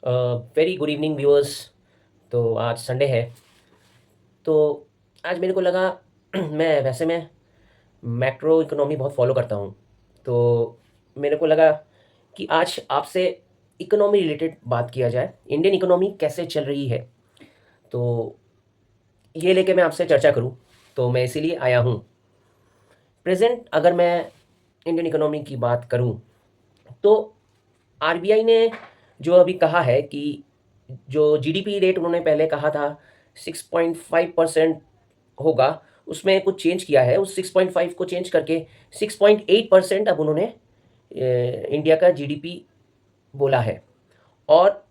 Very good evening viewers. तो आज Sunday है, तो आज मेरे को लगा मैं मैक्रो इकोनॉमी बहुत फॉलो करता हूँ। तो मेरे को लगा कि आज आपसे इकोनॉमी रिलेटेड बात किया जाए, इंडियन इकोनॉमी कैसे चल रही है। तो ये लेके मैं आपसे चर्चा करूँ, तो मैं इसीलिए आया हूँ। प्रेजेंट अगर मैं इंडियन इकोनॉमी की बात करूँ, तो आरबीआई ने जो अभी कहा है कि जो जीडीपी रेट उन्होंने पहले कहा था 6.5% होगा, उसमें कुछ चेंज किया है। उस 6.5 को चेंज करके 6.8% अब उन्होंने इंडिया का जीडीपी बोला है। और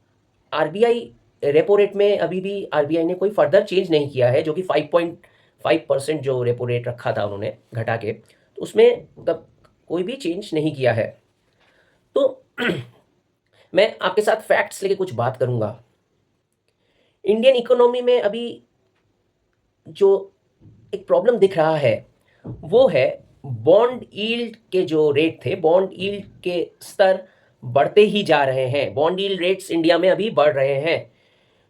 आरबीआई रेपो रेट में अभी भी आरबीआई ने कोई फर्दर चेंज नहीं किया है, जो कि 5.5% जो रेपो रेट रखा था उन्होंने घटा के, तो उसमें तब कोई भी चेंज नहीं किया है। तो मैं आपके साथ फैक्ट्स लेके कुछ बात करूंगा। इंडियन इकोनॉमी में अभी जो एक प्रॉब्लम दिख रहा है वो है बॉन्ड यील्ड के जो रेट थे, बॉन्ड यील्ड के स्तर बढ़ते ही जा रहे हैं। बॉन्ड यील्ड रेट्स इंडिया में अभी बढ़ रहे हैं,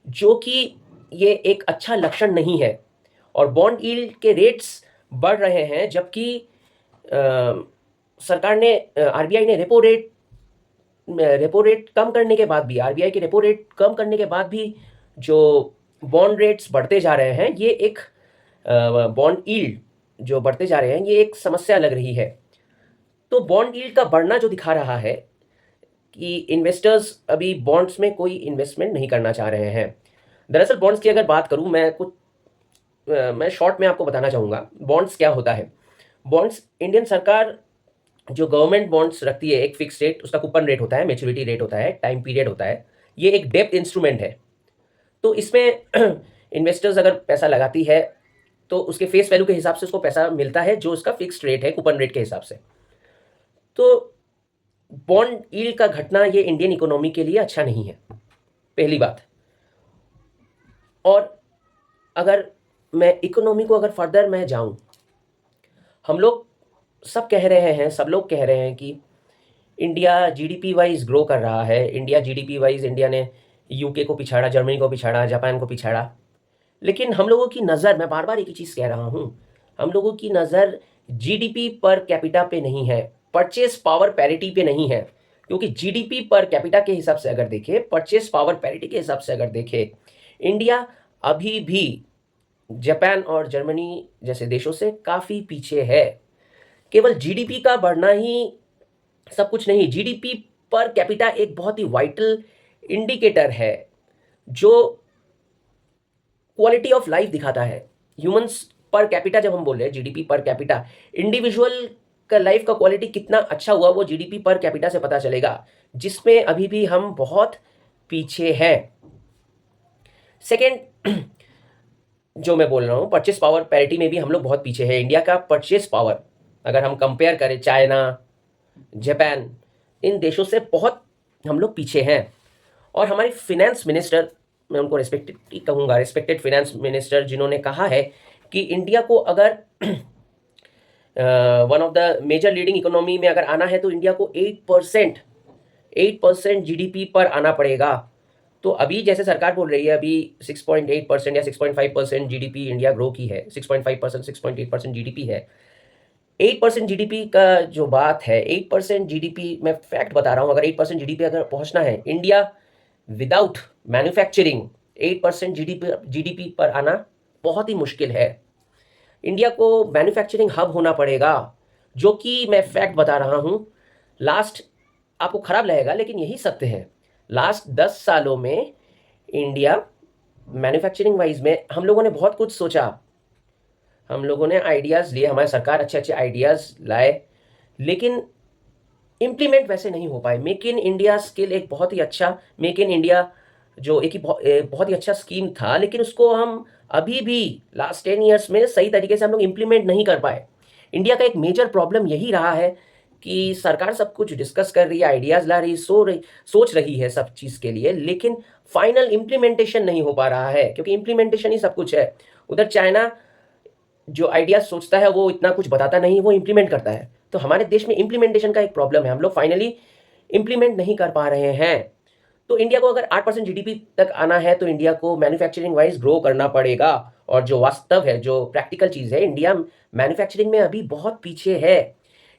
जो कि ये एक अच्छा लक्षण नहीं है। और बॉन्ड यील्ड के रेट्स बढ़ रहे हैं, जबकि सरकार ने आरबीआई ने रेपो रेट कम करने के बाद भी, आरबीआई के रेपो रेट कम करने के बाद भी जो बॉन्ड रेट्स बढ़ते जा रहे हैं, ये एक बॉन्ड यील्ड जो बढ़ते जा रहे हैं, ये एक समस्या लग रही है। तो बॉन्ड यील्ड का बढ़ना जो दिखा रहा है कि इन्वेस्टर्स अभी बॉन्ड्स में कोई इन्वेस्टमेंट नहीं करना चाह रहे हैं। दरअसल बॉन्ड्स की अगर बात करूं, मैं शॉर्ट में आपको बताना चाहूँगा बॉन्ड्स क्या होता है। बॉन्ड्स, इंडियन सरकार जो गवर्नमेंट बॉन्ड्स रखती है, एक फिक्स रेट, उसका कूपन रेट होता है, मैच्योरिटी रेट होता है, टाइम पीरियड होता है। ये एक डेब्ट इंस्ट्रूमेंट है। तो इसमें इन्वेस्टर्स अगर पैसा लगाती है तो उसके फेस वैल्यू के हिसाब से उसको पैसा मिलता है, जो उसका फिक्स्ड रेट है कूपन रेट के हिसाब से। तो बॉन्ड यील्ड का घटना ये इंडियन इकोनॉमी के लिए अच्छा नहीं है, पहली बात। और अगर मैं इकोनॉमी को अगर फर्दर मैं जाऊं, हम लोग सब लोग कह रहे हैं कि इंडिया जीडीपी वाइज ग्रो कर रहा है। इंडिया ने यूके को पिछाड़ा, जर्मनी को पिछाड़ा, जापान को पिछाड़ा। लेकिन हम लोगों की नज़र, मैं बार बार एक ही चीज़ कह रहा हूँ, हम लोगों की नज़र जीडीपी पर कैपिटा पे नहीं है, परचेस पावर पैरिटी पे नहीं है। क्योंकि जीडीपी पर कैपिटा के हिसाब से अगर देखें, परचेस पावर पैरिटी के हिसाब से अगर देखें, इंडिया अभी भी जापान और जर्मनी जैसे देशों से काफ़ी पीछे है। केवल जीडीपी का बढ़ना ही सब कुछ नहीं। जीडीपी पर कैपिटा एक बहुत ही वाइटल इंडिकेटर है, जो क्वालिटी ऑफ लाइफ दिखाता है। ह्यूमंस पर कैपिटा जब हम बोल रहे हैं, जीडीपी पर कैपिटा, इंडिविजुअल का लाइफ का क्वालिटी कितना अच्छा हुआ वो जीडीपी पर कैपिटा से पता चलेगा, जिसमें अभी भी हम बहुत पीछे हैं। सेकेंड, जो मैं बोल रहा हूँ, परचेस पावर पैरिटी में भी हम लोग बहुत पीछे हैं। इंडिया का परचेस पावर अगर हम कंपेयर करें चाइना, जापान, इन देशों से बहुत हम लोग पीछे हैं। और हमारी फिनेंस मिनिस्टर, मैं उनको रेस्पेक्टेड ही कहूँगा, रेस्पेक्टेड फिनेंस मिनिस्टर, जिन्होंने कहा है कि इंडिया को अगर one of the major leading economy में अगर आना है तो इंडिया को 8% जीडीपी पर आना पड़ेगा। तो अभी जैसे सरकार बोल रही है, अभी 6.8% या 6.5% जीडीपी इंडिया ग्रो की है, 6.5% 6.8% जीडीपी है। 8% जीडीपी का जो बात है, 8% जीडीपी, मैं फैक्ट बता रहा हूँ, अगर 8% जीडीपी अगर पहुँचना है, इंडिया विदाउट मैन्युफैक्चरिंग 8% जीडीपी पर आना बहुत ही मुश्किल है। इंडिया को मैन्युफैक्चरिंग हब होना पड़ेगा, जो कि मैं फैक्ट बता रहा हूँ। लास्ट, आपको खराब लगेगा लेकिन यही सत्य है, लास्ट 10 सालों में इंडिया मैन्युफैक्चरिंग वाइज में हम लोगों ने बहुत कुछ सोचा, हम लोगों ने आइडियाज़ लिए, हमारी सरकार अच्छे अच्छे आइडियाज़ लाए, लेकिन इम्प्लीमेंट वैसे नहीं हो पाए। मेक इन इंडिया स्किल एक बहुत ही अच्छा, मेक इन इंडिया जो बहुत ही अच्छा स्कीम था, लेकिन उसको हम अभी भी लास्ट 10 ईयर्स में सही तरीके से हम लोग इम्प्लीमेंट नहीं कर पाए। इंडिया का एक मेजर प्रॉब्लम यही रहा है कि सरकार सब कुछ डिस्कस कर रही है, आइडियाज़ ला रही, सोच रही है सब चीज़ के लिए, लेकिन फाइनल इम्प्लीमेंटेशन नहीं हो पा रहा है, क्योंकि इम्प्लीमेंटेशन ही सब कुछ है। उधर चाइना जो आइडियाज सोचता है वो इतना कुछ बताता नहीं, वो इम्प्लीमेंट करता है। तो हमारे देश में इम्प्लीमेंटेशन का एक प्रॉब्लम है, हम लोग फाइनली इम्प्लीमेंट नहीं कर पा रहे हैं। तो इंडिया को अगर 8% जीडीपी तक आना है तो इंडिया को मैन्युफैक्चरिंग वाइज ग्रो करना पड़ेगा। और जो वास्तव है, जो प्रैक्टिकल चीज़ है, इंडिया मैन्युफैक्चरिंग में अभी बहुत पीछे है।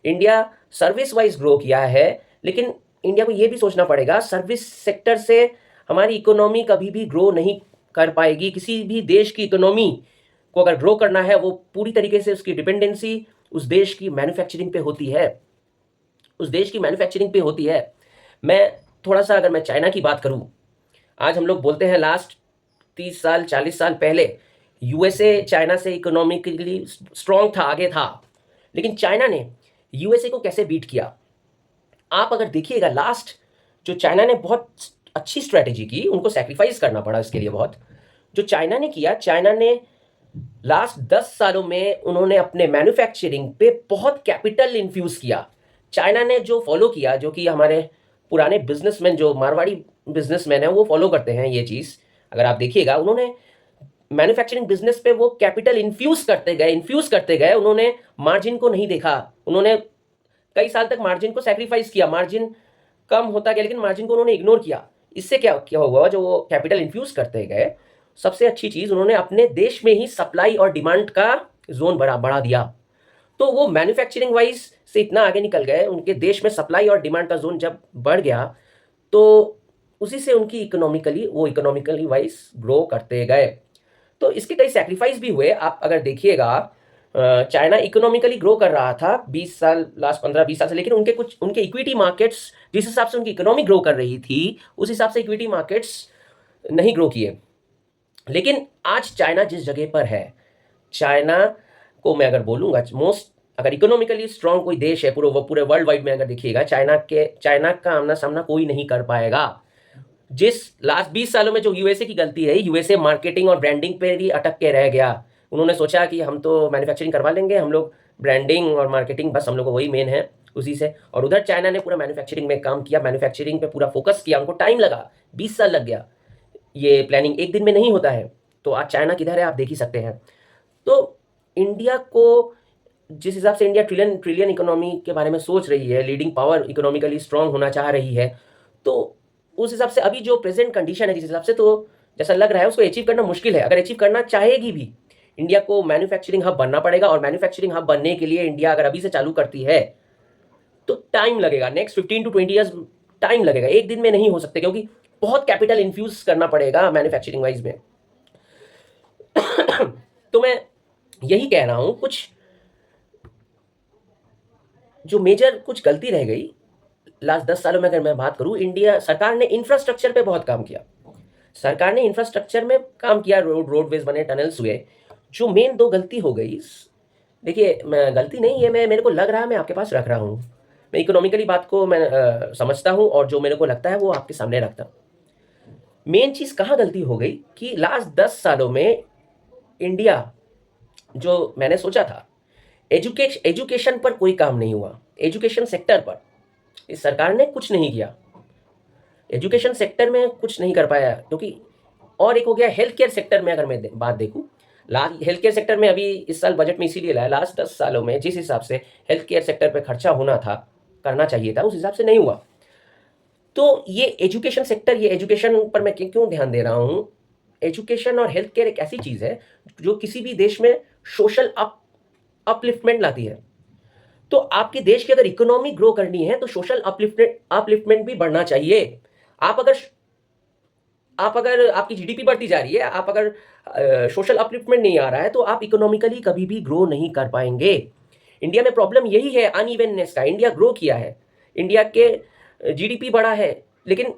इंडिया सर्विस वाइज ग्रो किया है, लेकिन इंडिया को ये भी सोचना पड़ेगा, सर्विस सेक्टर से हमारी इकोनॉमी कभी भी ग्रो नहीं कर पाएगी। किसी भी देश की इकोनॉमी को अगर ग्रो करना है, वो पूरी तरीके से उसकी डिपेंडेंसी उस देश की मैन्युफैक्चरिंग पे होती है, उस देश की मैन्युफैक्चरिंग पे होती है। मैं थोड़ा सा अगर मैं चाइना की बात करूं, आज हम लोग बोलते हैं लास्ट 30 साल 40 साल पहले यूएसए चाइना से इकोनॉमिकली स्ट्रांग था, आगे था। लेकिन चाइना ने यूएसए को कैसे बीट किया, आप अगर देखिएगा, लास्ट जो चाइना ने बहुत अच्छी स्ट्रेटेजी की, उनको सेक्रीफाइस करना पड़ा इसके लिए बहुत। जो चाइना ने किया, चाइना ने लास्ट 10 सालों में उन्होंने अपने मैन्युफैक्चरिंग पे बहुत कैपिटल इन्फ्यूज किया। चाइना ने जो फॉलो किया, जो कि हमारे पुराने बिजनेसमैन, जो मारवाड़ी बिजनेसमैन है, वो फॉलो करते हैं ये चीज़। अगर आप देखिएगा, उन्होंने मैन्युफैक्चरिंग बिजनेस पे वो कैपिटल इन्फ्यूज करते गए। उन्होंने मार्जिन को नहीं देखा, उन्होंने कई साल तक मार्जिन को सेक्रीफाइस किया, मार्जिन कम होता गया, लेकिन मार्जिन को उन्होंने इग्नोर किया। इससे क्या क्या हुआ, जो वो कैपिटल इन्फ्यूज करते गए, सबसे अच्छी चीज उन्होंने अपने देश में ही सप्लाई और डिमांड का जोन बढ़ा दिया। तो वो मैन्युफैक्चरिंग वाइज से इतना आगे निकल गए, उनके देश में सप्लाई और डिमांड का जोन जब बढ़ गया, तो उसी से उनकी इकोनॉमिकली वाइज ग्रो करते गए। तो इसके कई सेक्रीफाइस भी हुए। आप अगर देखिएगा, चाइना इकोनॉमिकली ग्रो कर रहा था 20 साल, लास्ट 15-20 साल से, लेकिन उनके इक्विटी मार्केट्स, जिस हिसाब से उनकी इकोनॉमी ग्रो कर रही थी, उस हिसाब से इक्विटी मार्केट्स नहीं ग्रो किए। लेकिन आज चाइना जिस जगह पर है, चाइना को मैं अगर बोलूँगा अगर इकोनॉमिकली स्ट्रांग कोई देश है पूरे वर्ल्ड वाइड में, अगर देखिएगा, चाइना का आमना सामना कोई नहीं कर पाएगा। जिस लास्ट 20 सालों में जो यूएसए की गलती रही, यूएसए मार्केटिंग और ब्रांडिंग पे भी अटक के रह गया। उन्होंने सोचा कि हम तो मैन्युफैक्चरिंग करवा लेंगे, हम लोग ब्रांडिंग और मार्केटिंग बस हम लोग को वही मेन है, उसी से। और उधर चाइना ने पूरा मैन्युफैक्चरिंग में काम किया, मैन्युफैक्चरिंग पे पूरा फोकस किया, उनको टाइम लगा, 20 साल लग गया। ये प्लानिंग एक दिन में नहीं होता है। तो आज चाइना किधर है, आप देख ही सकते हैं। तो इंडिया को, जिस हिसाब से इंडिया ट्रिलियन इकोनॉमी के बारे में सोच रही है, लीडिंग पावर इकोनॉमिकली स्ट्रांग होना चाह रही है, तो उस हिसाब से अभी जो प्रेजेंट कंडीशन है, जिस हिसाब से, तो जैसा लग रहा है उसको अचीव करना मुश्किल है। अगर अचीव करना चाहेगी भी, इंडिया को मैन्युफैक्चरिंग हब बनना पड़ेगा। और मैन्युफैक्चरिंग हब बनने के लिए इंडिया अगर अभी से चालू करती है तो टाइम लगेगा, नेक्स्ट 15 to 20 ईयर्स टाइम लगेगा, एक दिन में नहीं हो सकते, क्योंकि बहुत कैपिटल इन्फ्यूज करना पड़ेगा मैन्युफैक्चरिंग वाइज में। तो मैं यही कह रहा हूं, कुछ जो मेजर कुछ गलती रह गई लास्ट 10 सालों में, अगर मैं बात करूं, इंडिया सरकार ने इंफ्रास्ट्रक्चर पे बहुत काम किया। सरकार ने इंफ्रास्ट्रक्चर में काम किया, रोडवेज बने, टनल्स हुए। जो मेन दो गलती हो गई, देखिए, मैं गलती नहीं है, मेरे को लग रहा है, मैं आपके पास रख रहा हूँ, मैं इकोनॉमिकली बात को मैं समझता हूँ, और जो मेरे को लगता है वो आपके सामने रखता हूँ। मेन चीज़ कहाँ गलती हो गई कि लास्ट 10 सालों में इंडिया, जो मैंने सोचा था, एजुकेशन पर कोई काम नहीं हुआ। एजुकेशन सेक्टर पर इस सरकार ने कुछ नहीं किया, एजुकेशन सेक्टर में कुछ नहीं कर पाया, क्योंकि और एक हो गया हेल्थ केयर सेक्टर में। अगर मैं बात देखूँ, लास्ट हेल्थ केयर सेक्टर में अभी इस साल बजट में इसीलिए लाया, लास्ट 10 सालों में जिस हिसाब से हेल्थ केयर सेक्टर पे खर्चा होना था, करना चाहिए था, उस हिसाब से नहीं हुआ। तो ये एजुकेशन सेक्टर, ये एजुकेशन पर मैं क्यों ध्यान दे रहा हूँ, एजुकेशन और हेल्थ केयर एक ऐसी चीज़ है जो किसी भी देश में सोशल अपलिफ्टमेंट लाती है। तो आपके देश की अगर इकोनॉमी ग्रो करनी है तो सोशल अपलिफ्टमेंट भी बढ़ना चाहिए। आप अगर आपकी जीडीपी बढ़ती जा रही है, आप अगर सोशल अपलिफ्टमेंट नहीं आ रहा है, तो आप इकोनॉमिकली कभी भी ग्रो नहीं कर पाएंगे। इंडिया में प्रॉब्लम यही है, अनइवननेस का। इंडिया ग्रो किया है, इंडिया के जीडीपी बढ़ा है, लेकिन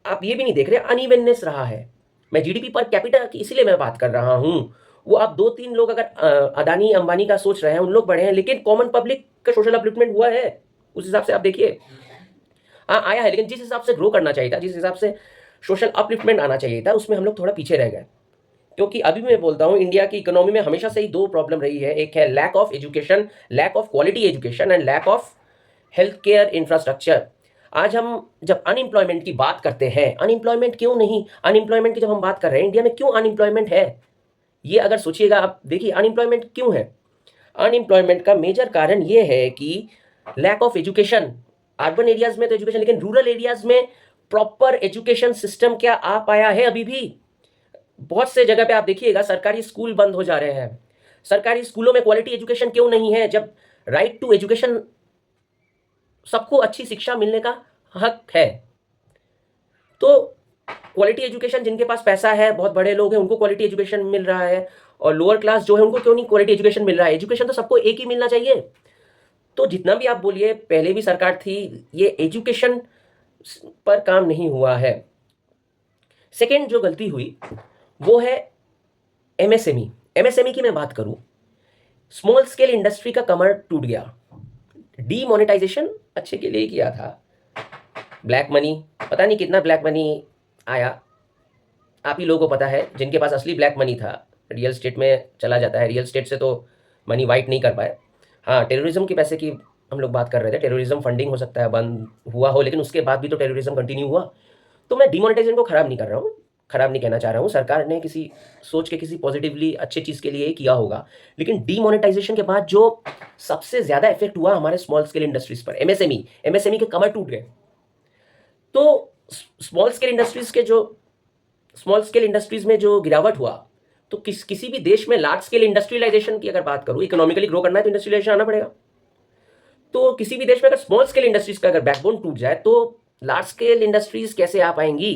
आप ये भी नहीं देख रहे, अनइवननेस रहा है। मैं जीडीपी पर कैपिटा की इसीलिए मैं बात कर रहा हूँ। वो आप 2-3 लोग अगर अदानी अंबानी का सोच रहे हैं, उन लोग बढ़े हैं, लेकिन कॉमन पब्लिक का सोशल अपलिफ्टमेंट हुआ है, उस हिसाब से आप देखिए। हाँ, आया है, लेकिन जिस हिसाब से ग्रो करना चाहिए था, जिस हिसाब से सोशल अपलिफ्टमेंट आना चाहिए था, उसमें हम लोग थोड़ा पीछे रह गए। क्योंकि अभी मैं बोलता हूँ, इंडिया की इकोनॉमी में हमेशा से ही 2 प्रॉब्लम रही है। एक है lack of education, lack of quality education, and lack of health care infrastructure. आज हम जब अनएम्प्लॉयमेंट की बात करते हैं, अनएम्प्लॉयमेंट क्यों नहीं, अनएम्प्लॉयमेंट की जब हम बात कर रहे हैं, इंडिया में क्यों अनएम्प्लॉयमेंट है, ये अगर सोचिएगा आप, देखिए अनएम्प्लॉयमेंट क्यों है। अनएम्प्लॉयमेंट का मेजर कारण ये है कि lack of education. Urban areas में तो एजुकेशन, लेकिन रूरल एरियाज में प्रॉपर एजुकेशन सिस्टम क्या आ पाया है अभी भी? बहुत से जगह पे आप देखिएगा सरकारी स्कूल बंद हो जा रहे हैं। सरकारी स्कूलों में क्वालिटी एजुकेशन क्यों नहीं है, जब राइट टू एजुकेशन, सबको अच्छी शिक्षा मिलने का हक है। तो क्वालिटी एजुकेशन जिनके पास पैसा है, बहुत बड़े लोग हैं, उनको क्वालिटी एजुकेशन मिल रहा है, और लोअर क्लास जो है उनको क्यों नहीं क्वालिटी एजुकेशन मिल रहा है? एजुकेशन तो सबको एक ही मिलना चाहिए। तो जितना भी आप बोलिए, पहले भी सरकार थी, ये एजुकेशन पर काम नहीं हुआ है। सेकेंड जो गलती हुई वो है एमएसएमई। एमएसएमई की मैं बात करूं, स्मॉल स्केल इंडस्ट्री का कमर टूट गया। डीमोनेटाइजेशन अच्छे के लिए ही किया था। ब्लैक मनी, पता नहीं कितना ब्लैक मनी आया, आप ही लोगों को पता है। जिनके पास असली ब्लैक मनी था रियल स्टेट में चला जाता है, रियल स्टेट से तो मनी वाइट नहीं कर पाए। हाँ, टेररिज्म के पैसे की हम लोग बात कर रहे थे। टेररिज्म फंडिंग हो सकता है बंद हुआ हो, लेकिन उसके बाद भी तो टेररिज्म कंटिन्यू हुआ। तो मैं डिमोनेटाइजेशन को खराब नहीं कर रहा हूँ, खराब नहीं कहना चाह रहा हूँ। सरकार ने किसी सोच के, किसी पॉजिटिवली अच्छे चीज़ के लिए ही किया होगा। लेकिन डिमोनेटाइजेशन के बाद जो सबसे ज़्यादा इफेक्ट हुआ हमारे स्मॉल स्केल इंडस्ट्रीज पर, एमएसएमई के कमर टूट गए। तो स्मॉल स्केल इंडस्ट्रीज के जो स्मॉल स्केल इंडस्ट्रीज में जो गिरावट हुआ, तो किसी भी देश में लार्ज स्केल इंडस्ट्रियलाइजेशन की अगर बात करूं, इकोनॉमिकली ग्रो करना है तो इंडस्ट्रियलाइजेशन आना पड़ेगा। तो किसी भी देश में अगर स्मॉल स्केल इंडस्ट्रीज का अगर बैकबोन टूट जाए तो लार्ज स्केल इंडस्ट्रीज कैसे आ पाएंगी?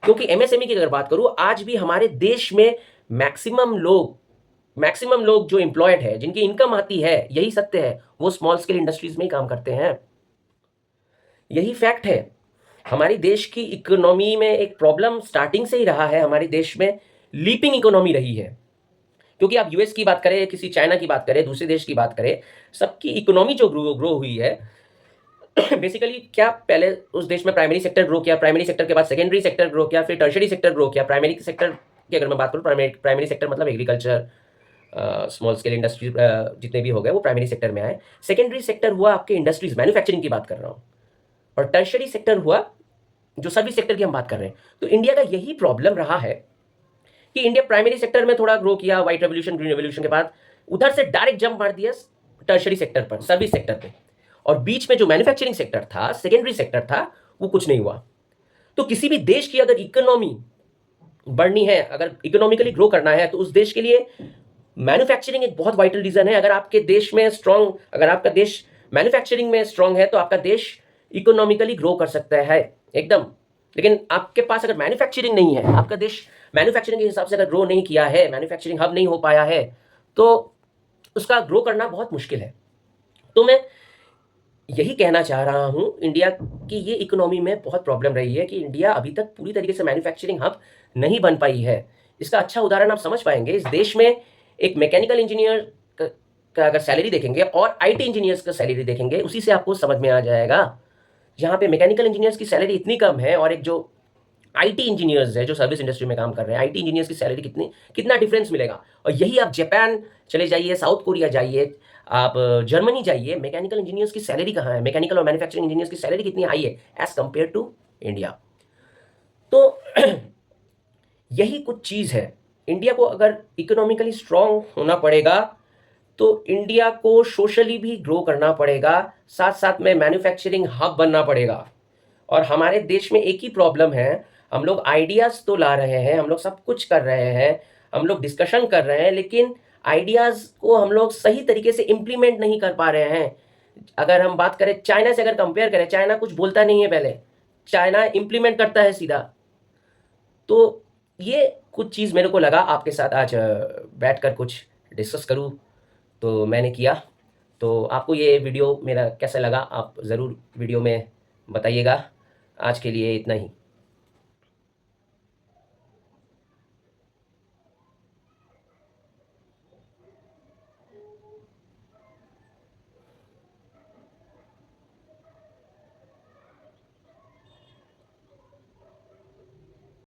क्योंकि एमएसएमई की अगर बात करूं, आज भी हमारे देश में मैक्सिमम लोग जो एम्प्लॉयड है, जिनकी इनकम आती है, यही सत्य है, वो स्मॉल स्केल इंडस्ट्रीज में ही काम करते हैं। यही फैक्ट है। हमारी देश की इकोनॉमी में एक प्रॉब्लम स्टार्टिंग से ही रहा है। हमारे देश में लीपिंग इकोनॉमी रही है। क्योंकि आप यूएस की बात करें, किसी चाइना की बात करें, दूसरे देश की बात करें, सबकी इकोनॉमी जो ग्रो हुई है बेसिकली क्या, पहले उस देश में प्राइमरी सेक्टर ग्रो किया, प्राइमरी सेक्टर के बाद सेकेंडरी सेक्टर ग्रो किया, फिर टर्शरी सेक्टर ग्रो किया। प्राइमरी सेक्टर की अगर मैं बात करूँ, प्राइमरी सेक्टर मतलब एग्रीकल्चर, स्मॉल स्केल इंडस्ट्री जितने भी हो गए वो प्राइमरी सेक्टर में आए। सेकेंडरी सेक्टर हुआ आपके इंडस्ट्रीज, मैन्युफैक्चरिंग की बात कर रहा हूँ। और टर्शरी सेक्टर हुआ जो सर्विस सेक्टर की हम बात कर रहे हैं। तो इंडिया का यही प्रॉब्लम रहा है कि इंडिया प्राइमरी सेक्टर में थोड़ा ग्रो किया, व्हाइट रेवोल्यूशन, ग्रीन रेवोल्यूशन के बाद उधर से डायरेक्ट जंप मार दिया टर्शरी सेक्टर पर, सर्विस सेक्टर पे, और बीच में जो मैन्युफैक्चरिंग सेक्टर था, सेकेंडरी सेक्टर था, वो कुछ नहीं हुआ। तो किसी भी देश की अगर इकोनॉमी बढ़नी है, अगर इकोनॉमिकली ग्रो करना है, तो उस देश के लिए मैन्युफैक्चरिंग एक बहुत वाइटल रीजन है। अगर आपके देश में स्ट्रॉन्ग, अगर आपका देश मैन्युफैक्चरिंग में स्ट्रॉन्ग है तो आपका देश इकोनॉमिकली ग्रो कर सकता है एकदम। लेकिन आपके पास अगर मैन्युफैक्चरिंग नहीं है, आपका देश मैन्युफैक्चरिंग के हिसाब से अगर ग्रो नहीं किया है, मैन्युफैक्चरिंग हब नहीं हो पाया है, तो उसका ग्रो करना बहुत मुश्किल है। तो मैं यही कहना चाह रहा हूं, इंडिया की ये इकोनॉमी में बहुत प्रॉब्लम रही है कि इंडिया अभी तक पूरी तरीके से मैन्युफैक्चरिंग हब नहीं बन पाई है। इसका अच्छा उदाहरण आप समझ पाएंगे, इस देश में एक मैकेनिकल इंजीनियर का अगर सैलरी देखेंगे और आईटी इंजीनियर्स का सैलरी देखेंगे, उसी से आपको समझ में आ जाएगा। यहाँ पे मैकेनिकल इंजीनियर्स की सैलरी इतनी कम है, और एक जो आईटी इंजीनियर्स है जो सर्विस इंडस्ट्री में काम कर रहे हैं, आईटी इंजीनियर्स की सैलरी कितना डिफरेंस मिलेगा। और यही आप जापान चले जाइए, साउथ कोरिया जाइए, आप जर्मनी जाइए, मैकेनिकल इंजीनियर्स की सैलरी कहाँ है, मैकेनिकल और मैन्युफैक्चरिंग इंजीनियर्स की सैलरी कितनी हाई है एज कंपेयर टू इंडिया। तो यही कुछ चीज़ है। इंडिया को अगर इकोनॉमिकली स्ट्रांग होना पड़ेगा तो इंडिया को सोशली भी ग्रो करना पड़ेगा, साथ साथ में मैन्युफैक्चरिंग हब बनना पड़ेगा। और हमारे देश में एक ही प्रॉब्लम है, हम लोग आइडियाज़ तो ला रहे हैं, हम लोग सब कुछ कर रहे हैं, हम लोग डिस्कशन कर रहे हैं, लेकिन आइडियाज़ को हम लोग सही तरीके से इम्प्लीमेंट नहीं कर पा रहे हैं। अगर हम बात करें चाइना से, अगर कंपेयर करें, चाइना कुछ बोलता नहीं है पहले, चाइना इम्प्लीमेंट करता है सीधा। तो ये कुछ चीज़ मेरे को लगा आपके साथ आज बैठकर कुछ डिस्कस करूँ, तो मैंने किया। तो आपको ये वीडियो मेरा कैसा लगा, आप ज़रूर वीडियो में बताइएगा। आज के लिए इतना ही।